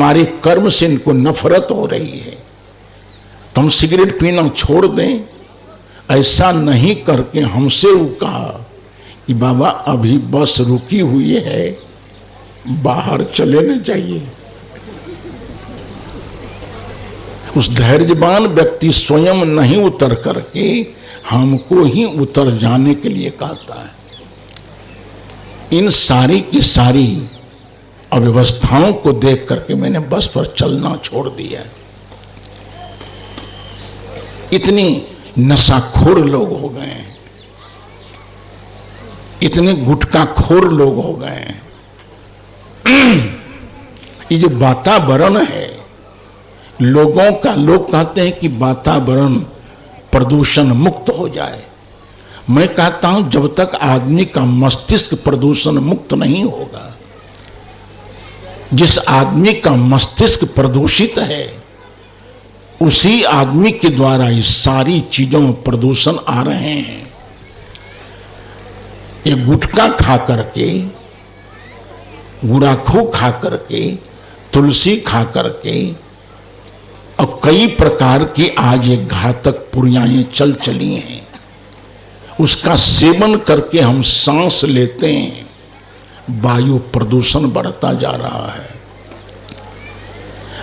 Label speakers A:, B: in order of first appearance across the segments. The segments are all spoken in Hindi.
A: हमारे कर्म से इनको नफरत हो रही है, तो हम सिगरेट पीना छोड़ दें। ऐसा नहीं करके हमसे वो कहा कि बाबा अभी बस रुकी हुई है, बाहर चले न जाइए। उस धैर्यवान व्यक्ति स्वयं नहीं उतर करके हमको ही उतर जाने के लिए कहता है। इन सारी की सारी अव्यवस्थाओं को देख करके मैंने बस पर चलना छोड़ दिया। इतनी नशाखोर लोग हो गए हैं, इतने गुटखाखोर लोग हो गए हैं। ये जो वातावरण है लोगों का, लोग कहते हैं कि वातावरण प्रदूषण मुक्त हो जाए। मैं कहता हूं जब तक आदमी का मस्तिष्क प्रदूषण मुक्त नहीं होगा, जिस आदमी का मस्तिष्क प्रदूषित है उसी आदमी के द्वारा इस सारी चीजों में प्रदूषण आ रहे हैं। ये गुटखा खा करके, गुड़ाखू खा करके, तुलसी खा करके और कई प्रकार की आज ये घातक पुर्याएं चल चली हैं, उसका सेवन करके हम सांस लेते हैं, वायु प्रदूषण बढ़ता जा रहा है,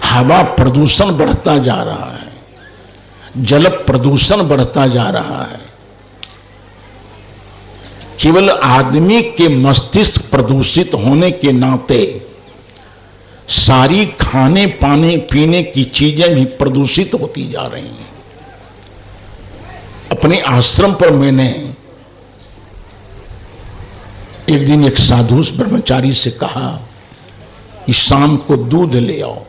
A: हवा प्रदूषण बढ़ता जा रहा है, जल प्रदूषण बढ़ता जा रहा है। केवल आदमी के मस्तिष्क प्रदूषित होने के नाते सारी खाने पाने पीने की चीजें भी प्रदूषित होती जा रही हैं। अपने आश्रम पर मैंने एक दिन एक साधु ब्रह्मचारी से कहा कि शाम को दूध ले आओ।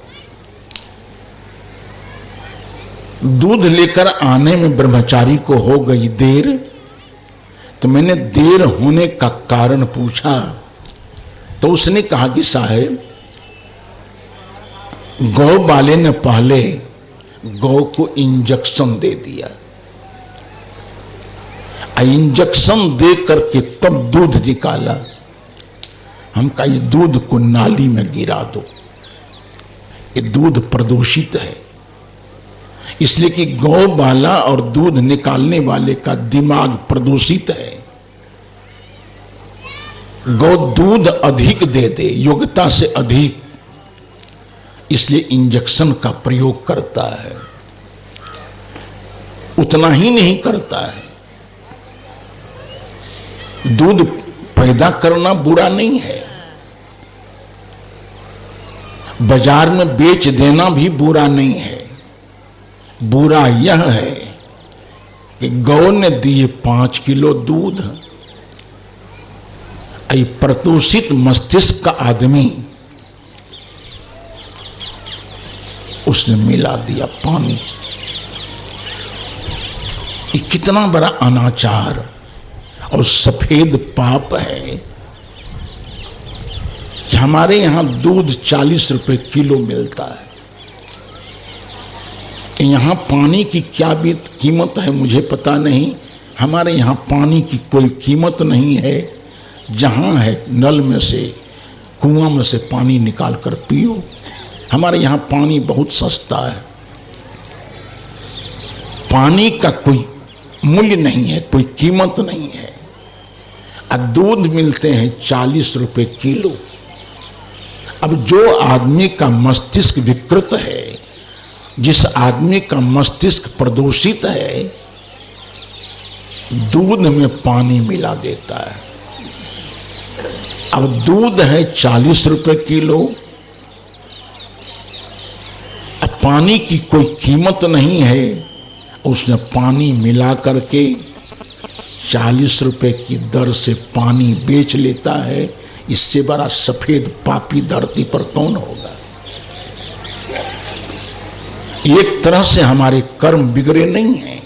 A: दूध लेकर आने में ब्रह्मचारी को हो गई देर, तो मैंने देर होने का कारण पूछा तो उसने कहा कि साहब गौ वाले ने पहले गौ को इंजेक्शन दे दिया, इंजेक्शन दे करके तब दूध निकाला। हम कहा इस दूध को नाली में गिरा दो, ये दूध प्रदूषित है। इसलिए कि गौ वाला और दूध निकालने वाले का दिमाग प्रदूषित है। गौ दूध अधिक दे दे, योग्यता से अधिक, इसलिए इंजेक्शन का प्रयोग करता है। उतना ही नहीं करता है, दूध पैदा करना बुरा नहीं है, बाजार में बेच देना भी बुरा नहीं है। बुरा यह है कि गौ ने दिए 5 किलो दूध, प्रदूषित मस्तिष्क का आदमी उसने मिला दिया पानी। ये कितना बड़ा अनाचार और सफेद पाप है कि हमारे यहां दूध 40 रुपए किलो मिलता है। यहाँ पानी की क्या भी कीमत है मुझे पता नहीं। हमारे यहाँ पानी की कोई कीमत नहीं है। जहाँ है नल में से, कुआं में से पानी निकाल कर पियो। हमारे यहाँ पानी बहुत सस्ता है, पानी का कोई मूल्य नहीं है, कोई कीमत नहीं है। अब दूध मिलते हैं 40 रुपए किलो। अब जो आदमी का मस्तिष्क विकृत है, जिस आदमी का मस्तिष्क प्रदूषित है, दूध में पानी मिला देता है। अब दूध है 40 रुपए किलो, अब पानी की कोई कीमत नहीं है, उसने पानी मिला करके 40 रुपए की दर से पानी बेच लेता है। इससे बड़ा सफेद पापी धरती पर कौन होगा। एक तरह से हमारे कर्म बिगड़े नहीं हैं।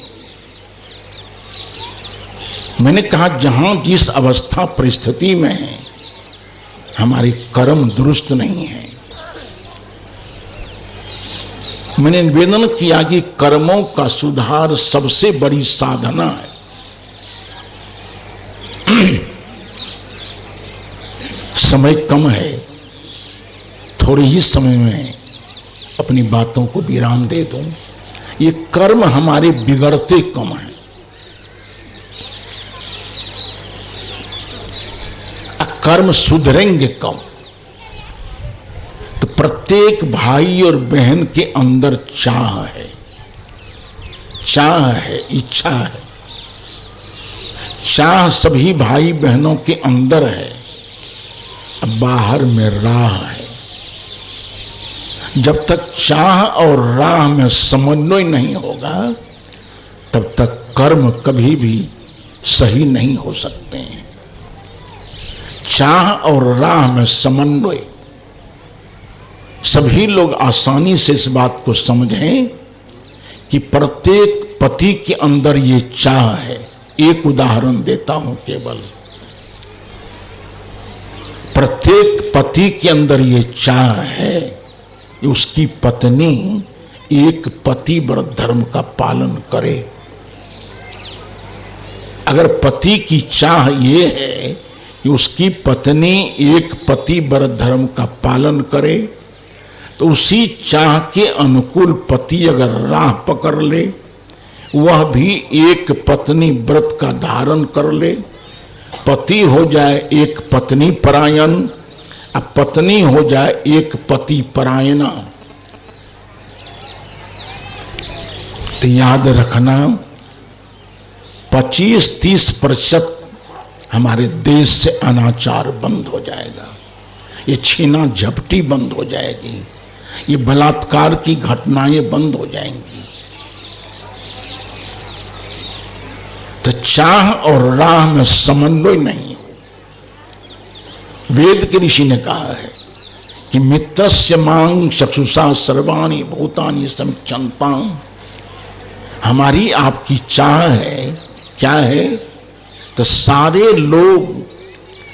A: मैंने कहा जहां जिस अवस्था परिस्थिति में है, हमारे कर्म दुरुस्त नहीं है। मैंने निवेदन किया कि कर्मों का सुधार सबसे बड़ी साधना है। समय कम है, थोड़े ही समय में अपनी बातों को विराम दे दूं। ये कर्म हमारे बिगड़ते कम हैं। कर्म सुधरेंगे कम। तो प्रत्येक भाई और बहन के अंदर चाह है, इच्छा है। चाह सभी भाई बहनों के अंदर है, अब बाहर में राह है। जब तक चाह और राह में समन्वय नहीं होगा तब तक कर्म कभी भी सही नहीं हो सकते हैं। चाह और राह में समन्वय, सभी लोग आसानी से इस बात को समझें कि प्रत्येक पति के अंदर ये चाह है। एक उदाहरण देता हूं केवल, प्रत्येक पति के अंदर ये चाह है कि उसकी पत्नी एक पतिव्रत धर्म का पालन करे। अगर पति की चाह ये है कि उसकी पत्नी एक पतिव्रत धर्म का पालन करे, तो उसी चाह के अनुकूल पति अगर राह पकड़ ले, वह भी एक पत्नी व्रत का धारण कर ले, पति हो जाए एक पत्नी परायण, अब पत्नी हो जाए एक पति परायणा। तो याद रखना 25-30% हमारे देश से अनाचार बंद हो जाएगा, ये छीना झपटी बंद हो जाएगी, ये बलात्कार की घटनाएं बंद हो जाएंगी। तो चाह और राह में समन्वय नहीं हो। वेद के ऋषि ने कहा है कि मित्रस्य मांग चक्षुषा सर्वाणि भूतानि समिक्षन्ताम्। हमारी आपकी चाह है, क्या है? तो सारे लोग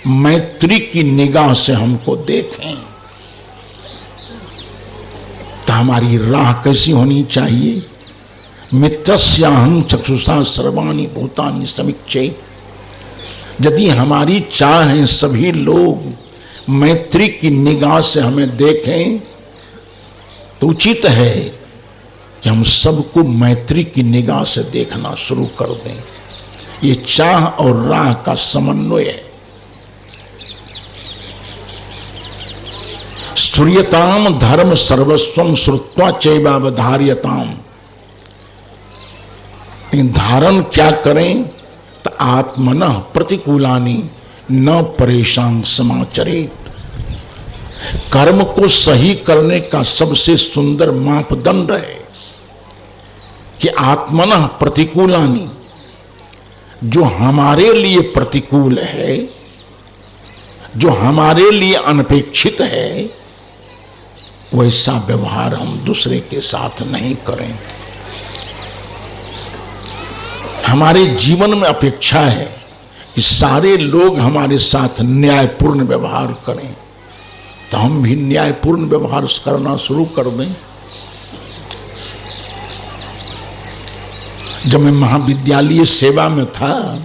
A: मैत्री की निगाह से हमको देखें। तो हमारी राह कैसी होनी चाहिए? मित्रस्याहं चक्षुषा सर्वाणि भूतानि समीक्षे। यदि हमारी चाह है सभी लोग मैत्री की निगाह से हमें देखें, तो उचित है कि हम सबको मैत्री की निगाह से देखना शुरू कर दें। ये चाह और राह का समन्वय है। स्तुर्यताम धर्म सर्वस्वम श्रुत्वा चैवावधार्यताम। धारण क्या करें? तो आत्मनः प्रतिकूलानि न परेशान समाचरेत। कर्म को सही करने का सबसे सुंदर मापदंड है कि आत्मनः प्रतिकूलानि, जो हमारे लिए प्रतिकूल है, जो हमारे लिए अनपेक्षित है, वैसा व्यवहार हम दूसरे के साथ नहीं करें। हमारे जीवन में अपेक्षा है कि सारे लोग हमारे साथ न्यायपूर्ण व्यवहार करें, तो हम भी न्यायपूर्ण व्यवहार करना शुरू कर दें। जब मैं महाविद्यालय सेवा में था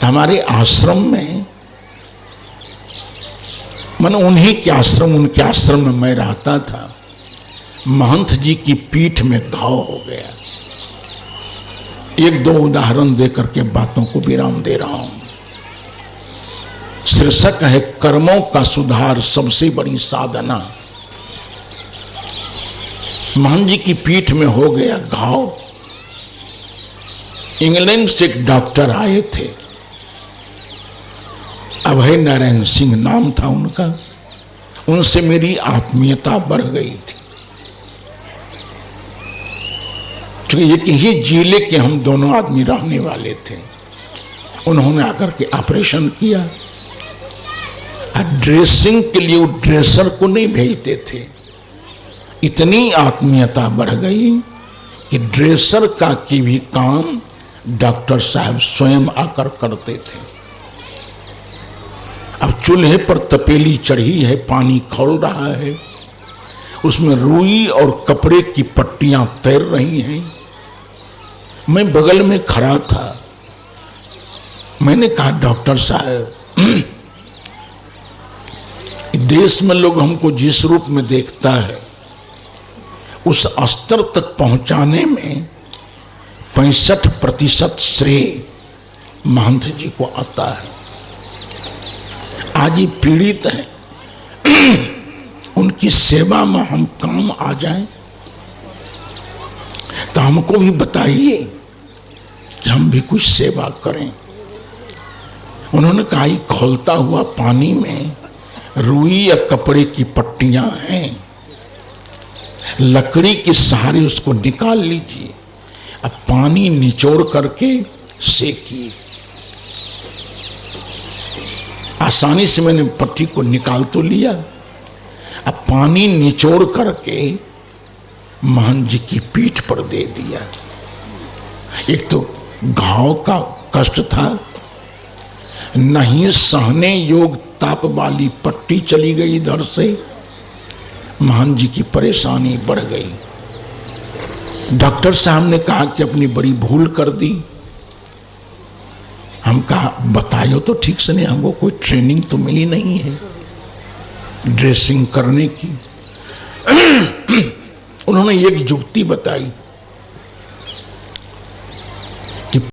A: तो हमारे आश्रम में, मन उन्हीं के आश्रम, उनके आश्रम में मैं रहता था, महंत जी की पीठ में घाव हो गया। एक दो उदाहरण देकर के बातों को विराम दे रहा हूं। शीर्षक है कर्मों का सुधार सबसे बड़ी साधना। महंत जी की पीठ में हो गया घाव। इंग्लैंड से एक डॉक्टर आए थे, अभय नारायण सिंह नाम था उनका। उनसे मेरी आत्मीयता बढ़ गई थी, क्योंकि एक ही जिले के हम दोनों आदमी रहने वाले थे। उन्होंने आकर के ऑपरेशन किया। ड्रेसिंग के लिए वो ड्रेसर को नहीं भेजते थे। इतनी आत्मीयता बढ़ गई कि ड्रेसर का की भी काम डॉक्टर साहब स्वयं आकर करते थे। अब चूल्हे पर तपेली चढ़ी है, पानी खौल रहा है, उसमें रुई और कपड़े की पट्टियां तैर रही हैं। मैं बगल में खड़ा था। मैंने कहा, डॉक्टर साहब, देश में लोग हमको जिस रूप में देखता है उस स्तर तक पहुंचाने में 65% श्रेय महंत जी को आता है। आज ये पीड़ित हैं, उनकी सेवा में हम काम आ जाएं तो हमको भी बताइए कि हम भी कुछ सेवा करें। उन्होंने कहा ये खौलता हुआ पानी में रुई या कपड़े की पट्टियां हैं, लकड़ी के सहारे उसको निकाल लीजिए, अब पानी निचोड़ करके सेकिए। आसानी से मैंने पट्टी को निकाल तो लिया, अब पानी निचोड़ करके महंत जी की पीठ पर दे दिया। एक तो घाव का कष्ट था, नहीं सहने योग ताप वाली पट्टी चली गई इधर से, महंत जी की परेशानी बढ़ गई। डॉक्टर साहब ने कहा कि अपनी बड़ी भूल कर दी। हम कहा बताइए तो ठीक से, नहीं हमको कोई ट्रेनिंग तो मिली नहीं है ड्रेसिंग करने की। उन्होंने एक युक्ति बताई,